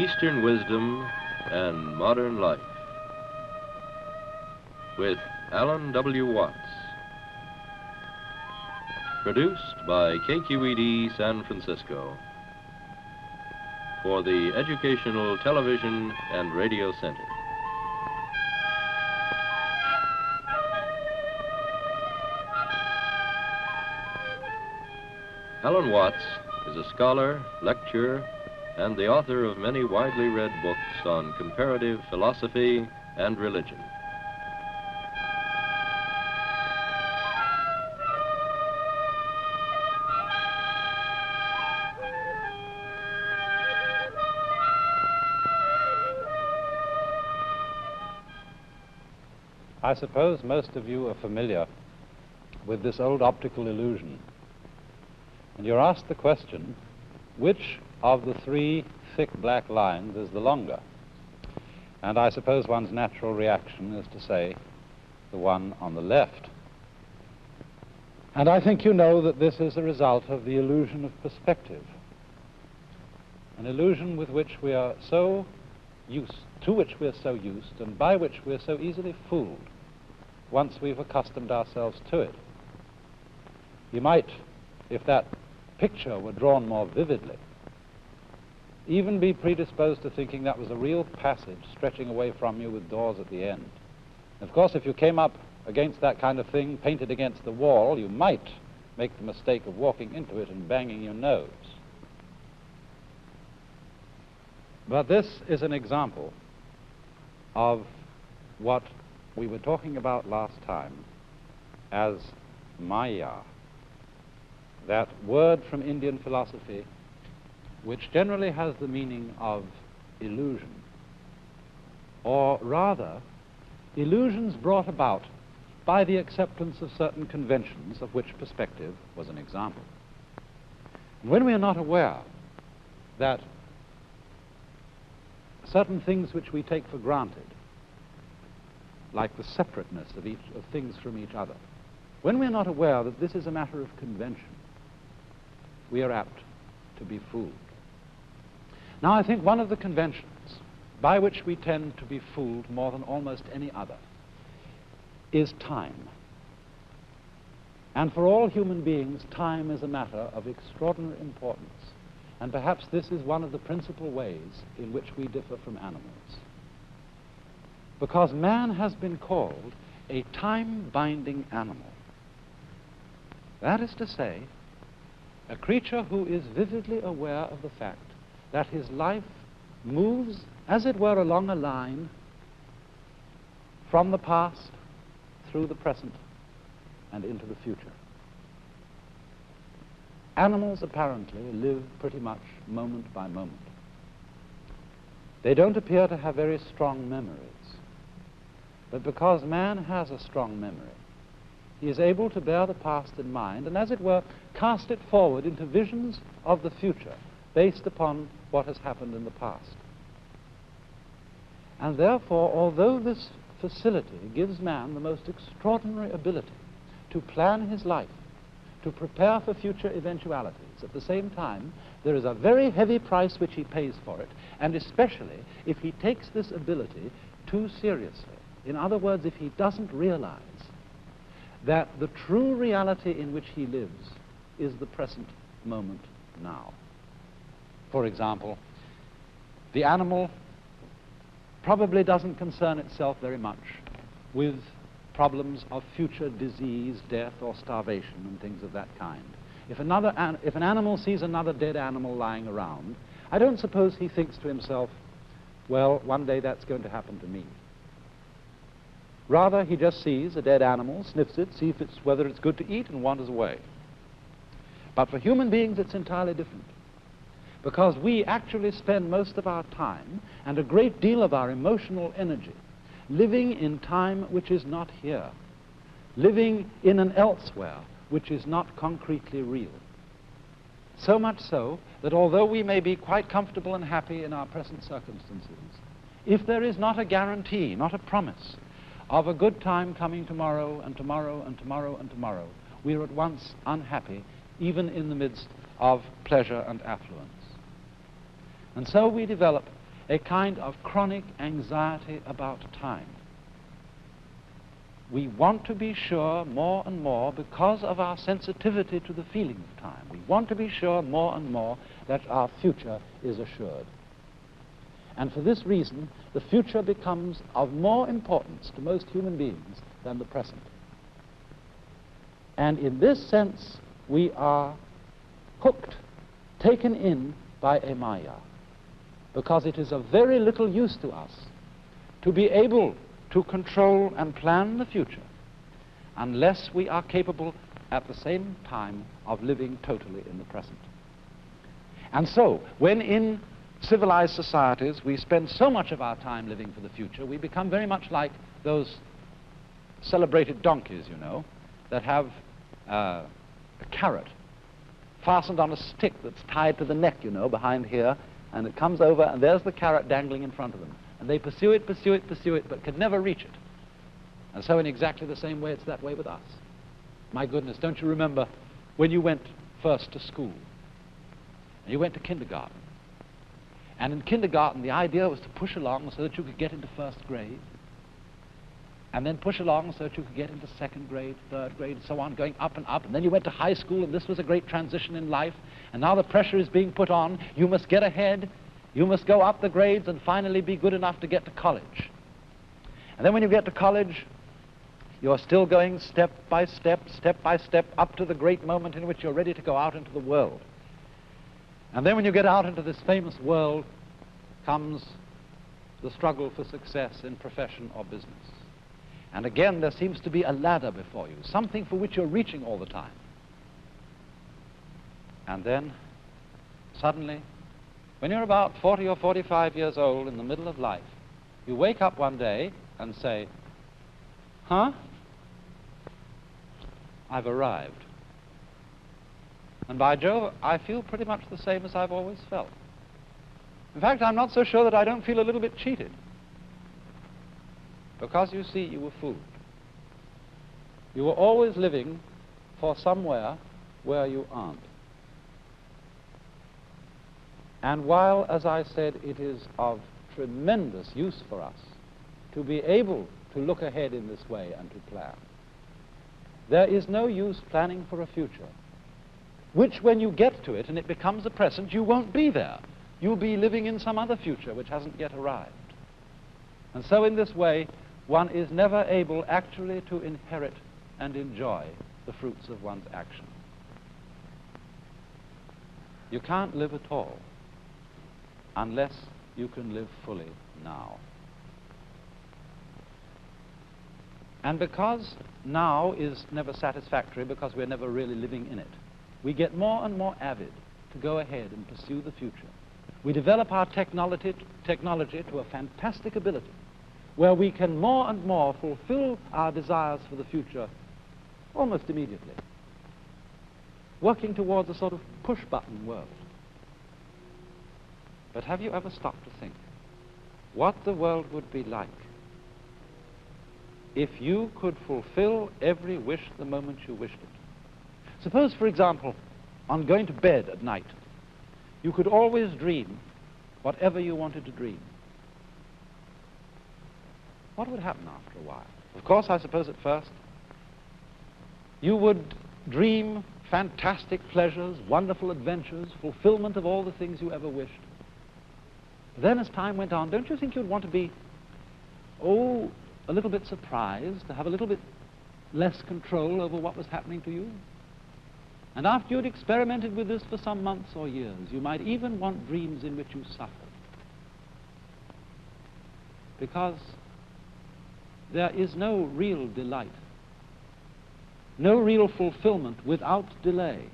Eastern Wisdom and Modern Life with Alan W. Watts. Produced by KQED San Francisco for the Educational Television and Radio Center. Alan Watts is a scholar, lecturer, and the author of many widely read books on comparative philosophy and religion. I suppose most of you are familiar with this old optical illusion. And you're asked the question, which of the three thick black lines is the longer? And I suppose one's natural reaction is to say the one on the left. And I think you know that this is a result of the illusion of perspective, an illusion with which we are so used, to which we are so used, and by which we are so easily fooled once we've accustomed ourselves to it. You might, if that picture were drawn more vividly, even be predisposed to thinking that was a real passage stretching away from you with doors at the end. Of course, if you came up against that kind of thing painted against the wall, you might make the mistake of walking into it and banging your nose. But this is an example of what we were talking about last time as Maya, that word from Indian philosophy which generally has the meaning of illusion, or rather, illusions brought about by the acceptance of certain conventions of which perspective was an example. And when we are not aware that certain things which we take for granted, like the separateness of things from each other, when we are not aware that this is a matter of convention, we are apt to be fooled. Now, I think one of the conventions by which we tend to be fooled more than almost any other is time. And for all human beings, time is a matter of extraordinary importance. And perhaps this is one of the principal ways in which we differ from animals. Because man has been called a time-binding animal. That is to say, a creature who is vividly aware of the fact that his life moves, as it were, along a line from the past through the present and into the future. Animals apparently live pretty much moment by moment. They don't appear to have very strong memories, but because man has a strong memory, he is able to bear the past in mind and, as it were, cast it forward into visions of the future based upon what has happened in the past. And therefore, although this facility gives man the most extraordinary ability to plan his life, to prepare for future eventualities, at the same time, there is a very heavy price which he pays for it, and especially if he takes this ability too seriously. In other words, if he doesn't realize that the true reality in which he lives is the present moment now. For example, the animal probably doesn't concern itself very much with problems of future disease, death, or starvation, and things of that kind. If an animal sees another dead animal lying around, I don't suppose he thinks to himself, well, one day that's going to happen to me. Rather, he just sees a dead animal, sniffs it, sees whether it's good to eat, and wanders away. But for human beings, it's entirely different, because we actually spend most of our time and a great deal of our emotional energy living in time which is not here, living in an elsewhere which is not concretely real. So much so that although we may be quite comfortable and happy in our present circumstances, if there is not a guarantee, not a promise of a good time coming tomorrow and tomorrow and tomorrow and tomorrow, we are at once unhappy, even in the midst of pleasure and affluence. And so we develop a kind of chronic anxiety about time. We want to be sure more and more, because of our sensitivity to the feeling of time, we want to be sure more and more that our future is assured. And for this reason, the future becomes of more importance to most human beings than the present. And in this sense, we are hooked, taken in by a maya, because it is of very little use to us to be able to control and plan the future unless we are capable at the same time of living totally in the present. And so, when in civilized societies we spend so much of our time living for the future, we become very much like those celebrated donkeys, you know, that have a carrot fastened on a stick that's tied to the neck, you know, behind here, and it comes over, and there's the carrot dangling in front of them. And they pursue it, but can never reach it. And so in exactly the same way, it's that way with us. My goodness, don't you remember when you went first to school? And you went to kindergarten. And in kindergarten, the idea was to push along so that you could get into first grade, and then push along so that you could get into second grade, third grade, and so on, going up and up. And then you went to high school, and this was a great transition in life. And now the pressure is being put on. You must get ahead. You must go up the grades and finally be good enough to get to college. And then when you get to college, you're still going step by step, up to the great moment in which you're ready to go out into the world. And then when you get out into this famous world comes the struggle for success in profession or business. And again, there seems to be a ladder before you, something for which you're reaching all the time. And then, suddenly, when you're about 40 or 45 years old in the middle of life, you wake up one day and say, huh? I've arrived. And by Jove, I feel pretty much the same as I've always felt. In fact, I'm not so sure that I don't feel a little bit cheated. Because, you see, you were fooled. You were always living for somewhere where you aren't. And while, as I said, it is of tremendous use for us to be able to look ahead in this way and to plan, there is no use planning for a future, which when you get to it and it becomes a present, you won't be there. You'll be living in some other future which hasn't yet arrived. And so in this way, one is never able actually to inherit and enjoy the fruits of one's action. You can't live at all unless you can live fully now. And because now is never satisfactory, because we're never really living in it, we get more and more avid to go ahead and pursue the future. We develop our technology to a fantastic ability where we can more and more fulfill our desires for the future almost immediately, working towards a sort of push-button world. But have you ever stopped to think what the world would be like if you could fulfill every wish the moment you wished it? Suppose, for example, on going to bed at night, you could always dream whatever you wanted to dream. What would happen after a while? Of course, I suppose at first, you would dream fantastic pleasures, wonderful adventures, fulfillment of all the things you ever wished. Then as time went on, don't you think you'd want to be, a little bit surprised, to have a little bit less control over what was happening to you? And after you'd experimented with this for some months or years, you might even want dreams in which you suffered. Because there is no real delight, no real fulfillment without delay.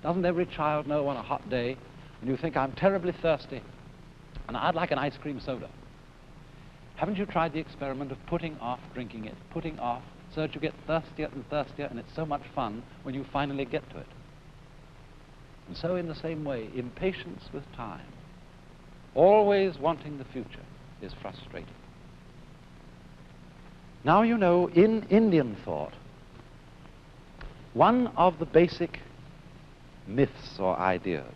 Doesn't every child know on a hot day when you think, I'm terribly thirsty and I'd like an ice cream soda? Haven't you tried the experiment of putting off drinking it, putting off, so that you get thirstier and thirstier, and it's so much fun when you finally get to it? And so in the same way, impatience with time, always wanting the future, is frustrating. Now, you know, in Indian thought, one of the basic myths or ideas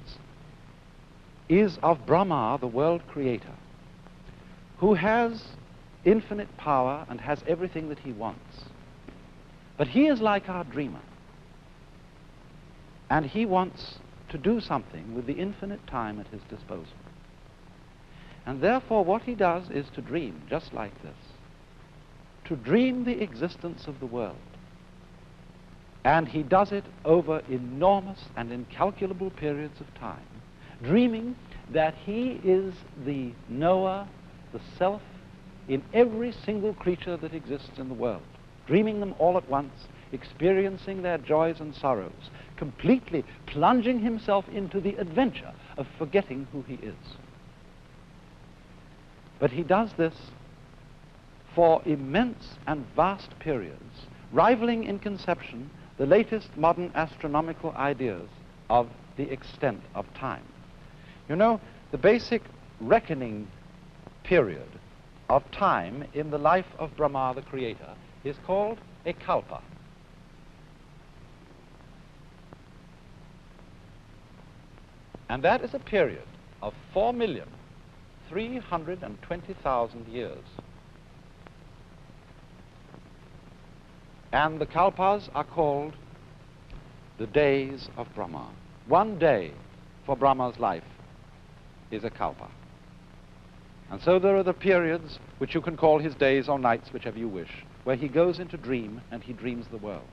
is of Brahma, the world creator, who has infinite power and has everything that he wants. But he is like our dreamer. And he wants to do something with the infinite time at his disposal. And therefore what he does is to dream just like this. To dream the existence of the world. And he does it over enormous and incalculable periods of time, dreaming that he is the knower, the self, in every single creature that exists in the world, dreaming them all at once, experiencing their joys and sorrows, completely plunging himself into the adventure of forgetting who he is. But he does this for immense and vast periods, rivaling in conception the latest modern astronomical ideas of the extent of time. You know, the basic reckoning period of time in the life of Brahma, the creator, is called a kalpa. And that is a period of 4,320,000 years. And the kalpas are called the days of Brahma. One day for Brahma's life is a kalpa. And so there are the periods which you can call his days or nights, whichever you wish, where he goes into dream and he dreams the world.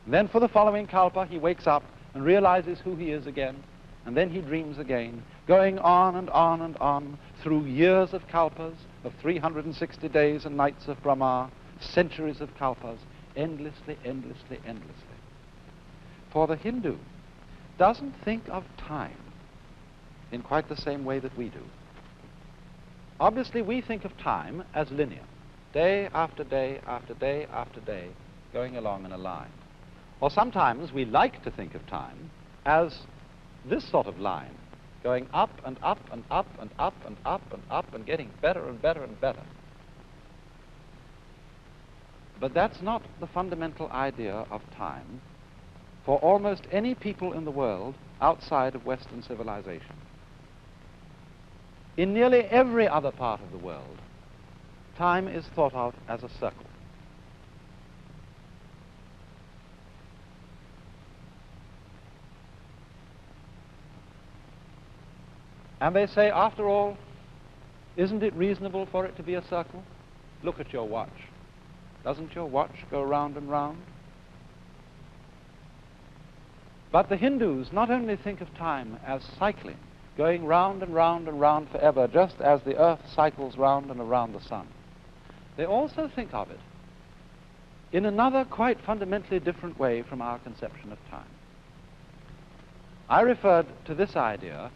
And then for the following kalpa he wakes up and realizes who he is again, and then he dreams again, going on and on and on through years of kalpas, of 360 days and nights of Brahma, centuries of kalpas, endlessly, endlessly, endlessly. For the Hindu doesn't think of time in quite the same way that we do. Obviously, we think of time as linear, day after day after day after day, going along in a line. Or sometimes we like to think of time as this sort of line, going up and up and up and up and up and up and getting better and better and better. But that's not the fundamental idea of time for almost any people in the world outside of Western civilization. In nearly every other part of the world, time is thought of as a circle. And they say, after all, isn't it reasonable for it to be a circle? Look at your watch. Doesn't your watch go round and round? But the Hindus not only think of time as cycling, going round and round and round forever, just as the earth cycles round and around the sun. They also think of it in another quite fundamentally different way from our conception of time. I referred to this idea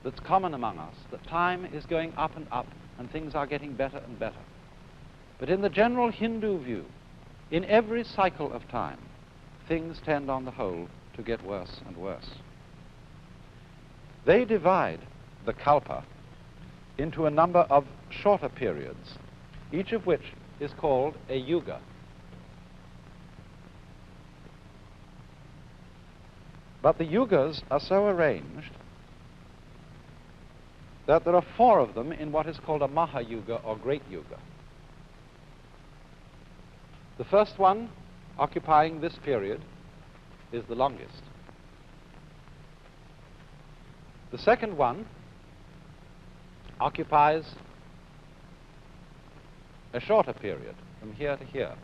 that's common among us, that time is going up and up and things are getting better and better. But in the general Hindu view, in every cycle of time, things tend on the whole to get worse and worse. They divide the kalpa into a number of shorter periods, each of which is called a yuga. But the yugas are so arranged that there are 4 of them in what is called a mahayuga or great yuga. The first one, occupying this period, is the longest. The second one occupies a shorter period, from here to here.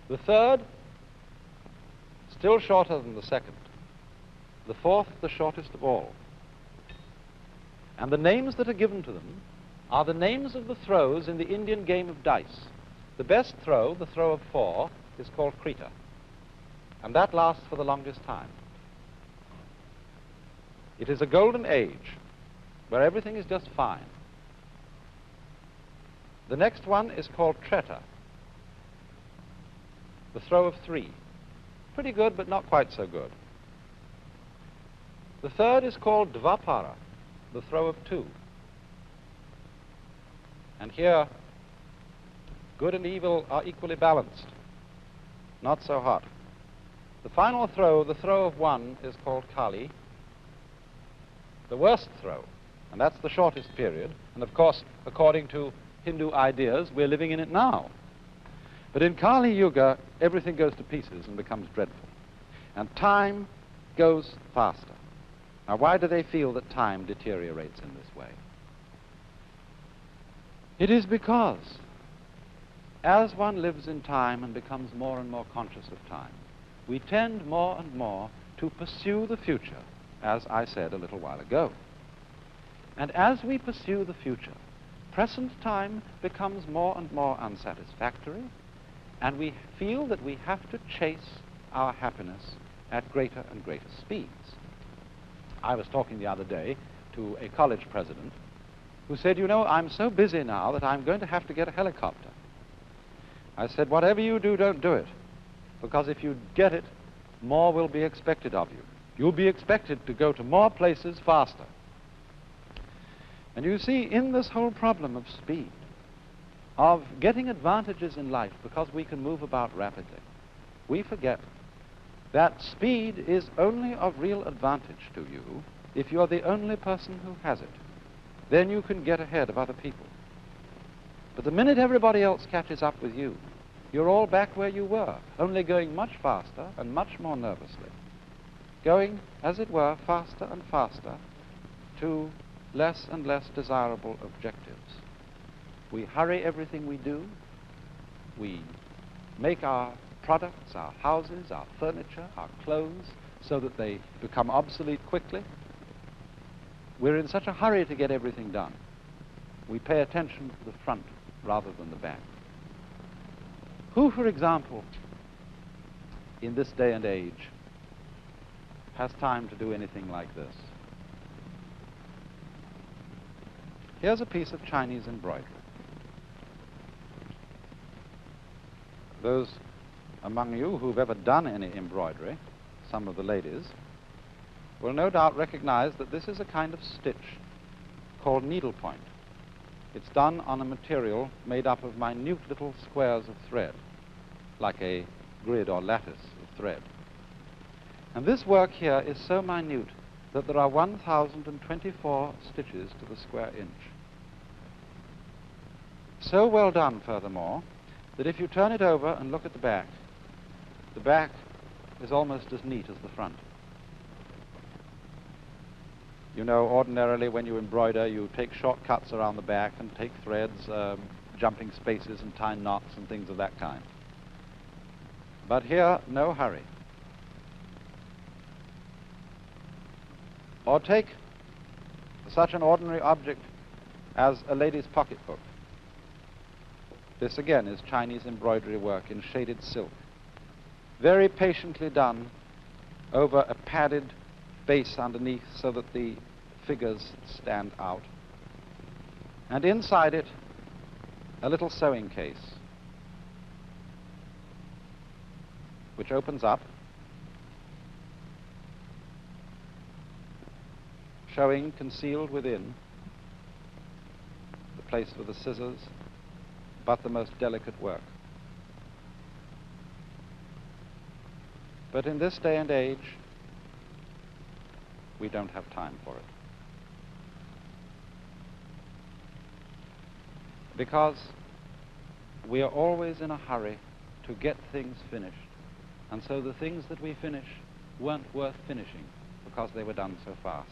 The third, still shorter than the second. The fourth, the shortest of all. And the names that are given to them are the names of the throws in the Indian game of dice. The best throw, the throw of 4, is called Krita. And that lasts for the longest time. It is a golden age where everything is just fine. The next one is called Treta, the throw of 3. Pretty good, but not quite so good. The third is called Dvapara, the throw of 2. And here, good and evil are equally balanced, not so hot. The final throw, the throw of 1, is called Kali, the worst throw, And that's the shortest period. And of course, according to Hindu ideas, we're living in it now. But in Kali Yuga, everything goes to pieces and becomes dreadful. And time goes faster. Now, why do they feel that time deteriorates in this way? It is because as one lives in time and becomes more and more conscious of time, we tend more and more to pursue the future, as I said a little while ago. And as we pursue the future, present time becomes more and more unsatisfactory, and we feel that we have to chase our happiness at greater and greater speeds. I was talking the other day to a college president who said, you know, I'm so busy now that I'm going to have to get a helicopter. I said, whatever you do, don't do it, because if you get it, more will be expected of you. You'll be expected to go to more places faster. And you see, in this whole problem of speed, of getting advantages in life because we can move about rapidly, we forget that speed is only of real advantage to you if you're the only person who has it. Then you can get ahead of other people. But the minute everybody else catches up with you, you're all back where you were, only going much faster and much more nervously, going, as it were, faster and faster to less and less desirable objectives. We hurry everything we do. We make our products, our houses, our furniture, our clothes, so that they become obsolete quickly. We're in such a hurry to get everything done. We pay attention to the front rather than the back. Who, for example, in this day and age, has time to do anything like this? Here's a piece of Chinese embroidery. Those among you who've ever done any embroidery, some of the ladies, will no doubt recognize that this is a kind of stitch called needlepoint. It's done on a material made up of minute little squares of thread, like a grid or lattice of thread. And this work here is so minute that there are 1,024 stitches to the square inch. So well done, furthermore, that if you turn it over and look at the back is almost as neat as the front. You know, ordinarily when you embroider, you take shortcuts around the back and take threads, jumping spaces and tying knots and things of that kind. But here, no hurry. Or take such an ordinary object as a lady's pocketbook. This again is Chinese embroidery work in shaded silk, very patiently done over a padded base underneath so that the figures stand out. And inside it, a little sewing case, which opens up, showing concealed within the place for the scissors, but the most delicate work. But in this day and age, we don't have time for it. Because we are always in a hurry to get things finished, and so the things that we finish weren't worth finishing because they were done so fast.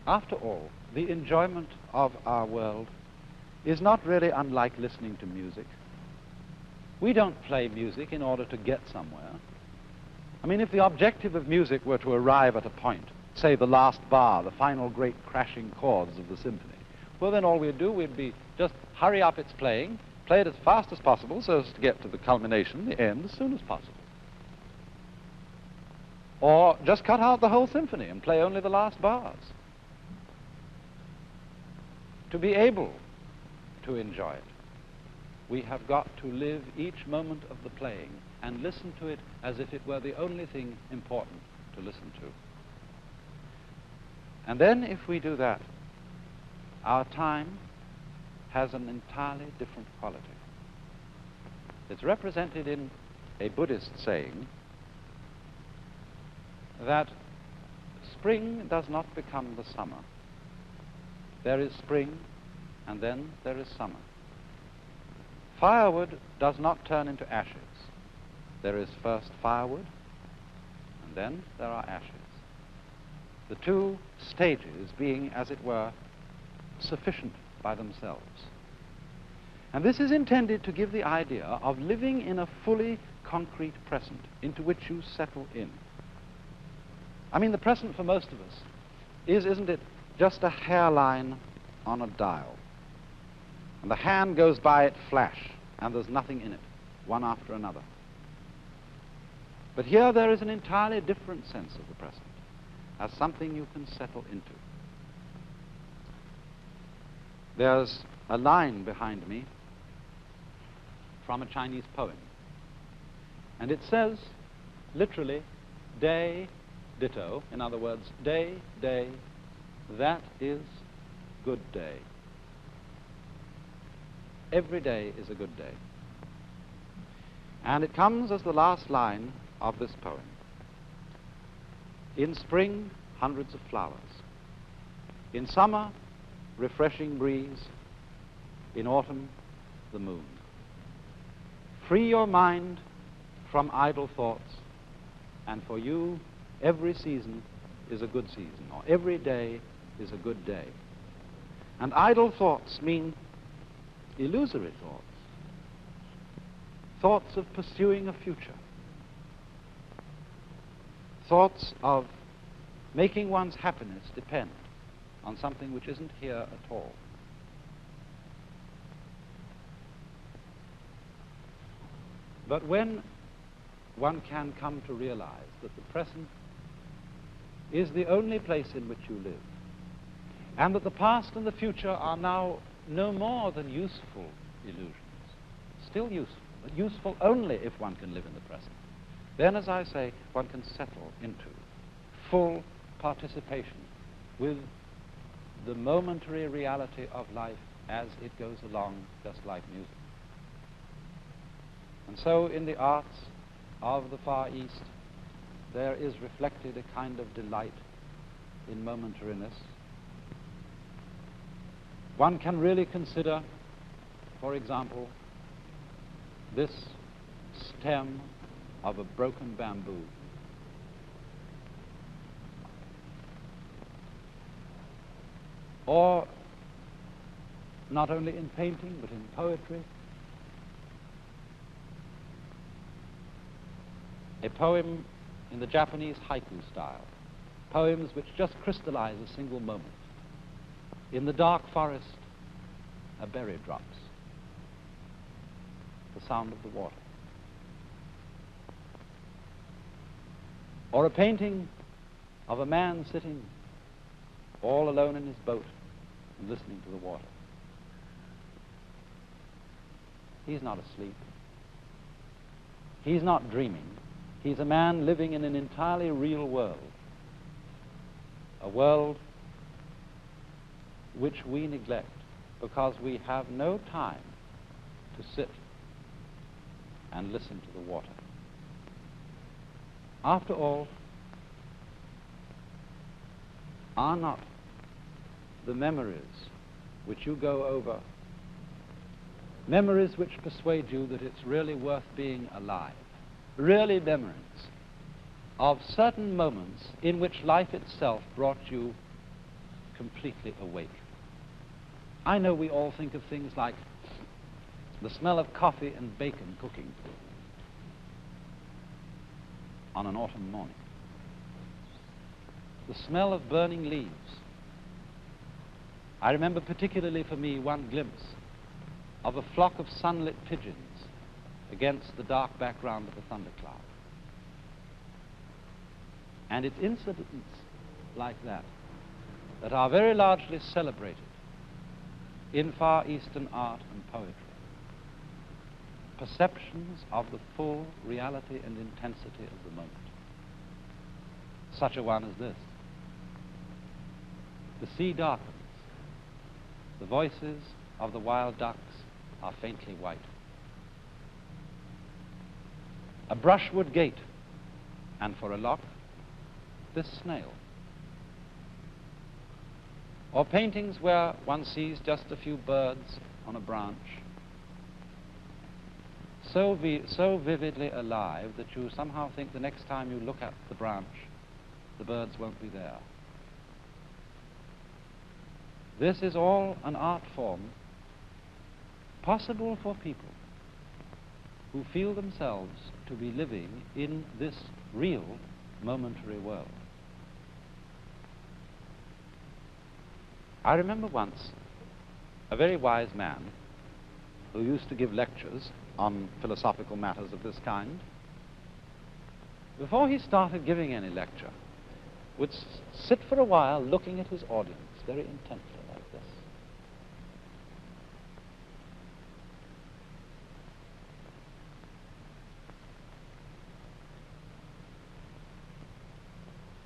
After all, the enjoyment of our world is not really unlike listening to music. We don't play music in order to get somewhere. I mean, if the objective of music were to arrive at a point, say the last bar, the final great crashing chords of the symphony, well, then all we'd do would be just hurry up its playing, play it as fast as possible so as to get to the culmination, the end, as soon as possible. Or just cut out the whole symphony and play only the last bars. To be able to enjoy it, we have got to live each moment of the playing and listen to it as if it were the only thing important to listen to. And then if we do that, our time has an entirely different quality. It's represented in a Buddhist saying that spring does not become the summer. There is spring, and then there is summer. Firewood does not turn into ashes. There is first firewood, and then there are ashes. The two stages being, as it were, sufficient by themselves. And this is intended to give the idea of living in a fully concrete present into which you settle in. I mean, the present for most of us is, isn't it, just a hairline on a dial. And the hand goes by it flash, and there's nothing in it, one after another. But here there is an entirely different sense of the present, as something you can settle into. There's a line behind me from a Chinese poem, and it says, literally, day, ditto. In other words, day, day, that is good day. Every day is a good day. And it comes as the last line of this poem. In spring, hundreds of flowers. In summer, refreshing breeze. In autumn, the moon. Free your mind from idle thoughts, and for you, every season is a good season, or every day is a good day. And idle thoughts mean illusory thoughts, thoughts of pursuing a future, thoughts of making one's happiness depend on something which isn't here at all. But when one can come to realize that the present is the only place in which you live, and that the past and the future are now no more than useful illusions, still useful, but useful only if one can live in the present, then, as I say, one can settle into full participation with the momentary reality of life as it goes along, just like music. And so in the arts of the Far East, there is reflected a kind of delight in momentariness. One can really consider, for example, this stem of a broken bamboo. Or, not only in painting, but in poetry, a poem in the Japanese haiku style, poems which just crystallize a single moment. In the dark forest, a berry drops, the sound of the water. Or a painting of a man sitting all alone in his boat and listening to the water. He's not asleep. He's not dreaming. He's a man living in an entirely real world, a world which we neglect because we have no time to sit and listen to the water. After all, are not the memories which you go over memories which persuade you that it's really worth being alive? Really memories of certain moments in which life itself brought you completely awake. I know we all think of things like the smell of coffee and bacon cooking on an autumn morning, the smell of burning leaves. I remember particularly for me one glimpse of a flock of sunlit pigeons against the dark background of a thundercloud. And it's incidents like that that are very largely celebrated in Far Eastern art and poetry. Perceptions of the full reality and intensity of the moment. Such a one as this. The sea darkens. The voices of the wild ducks are faintly white. A brushwood gate, and for a lock, this snail, or paintings where one sees just a few birds on a branch, so vividly alive that you somehow think the next time you look at the branch, the birds won't be there. This is all an art form possible for people who feel themselves to be living in this real momentary world. I remember once a very wise man who used to give lectures on philosophical matters of this kind. Before he started giving any lecture, would sit for a while looking at his audience very intently like this.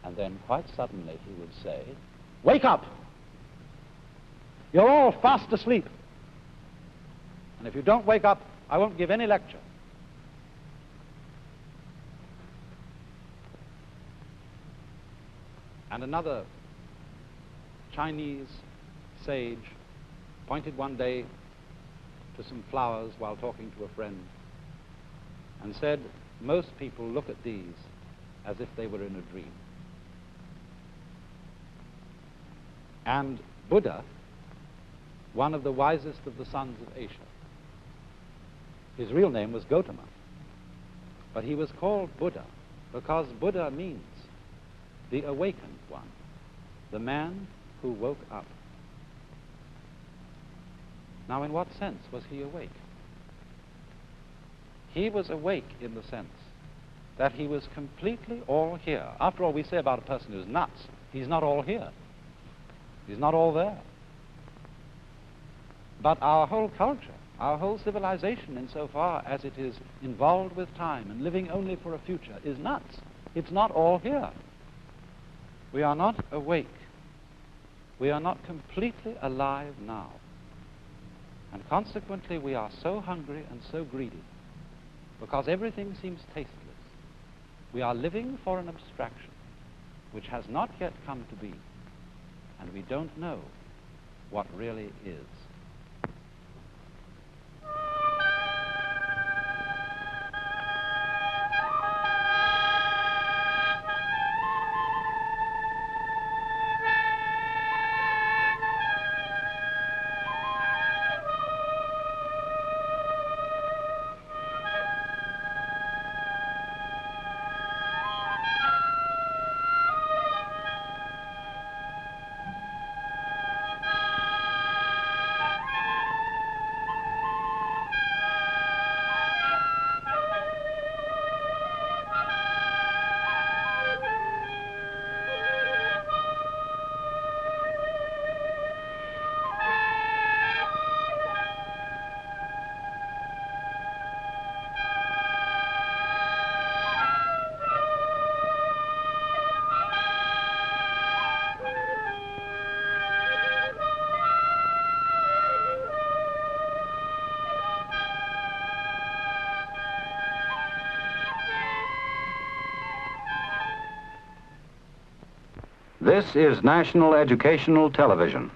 And then quite suddenly he would say, "Wake up! You're all fast asleep. And if you don't wake up, I won't give any lecture." And another Chinese sage pointed one day to some flowers while talking to a friend and said, "Most people look at these as if they were in a dream." And Buddha, one of the wisest of the sons of Asia, his real name was Gautama, but he was called Buddha because Buddha means the awakened one, the man who woke up. Now, in what sense was he awake? He was awake in the sense that he was completely all here. After all, we say about a person who's nuts, he's not all here. He's not all there. But our whole culture, our whole civilization, insofar as it is involved with time and living only for a future, is nuts. It's not all here. We are not awake. We are not completely alive now. And consequently, we are so hungry and so greedy because everything seems tasteless. We are living for an abstraction which has not yet come to be, and we don't know what really is. This is National Educational Television.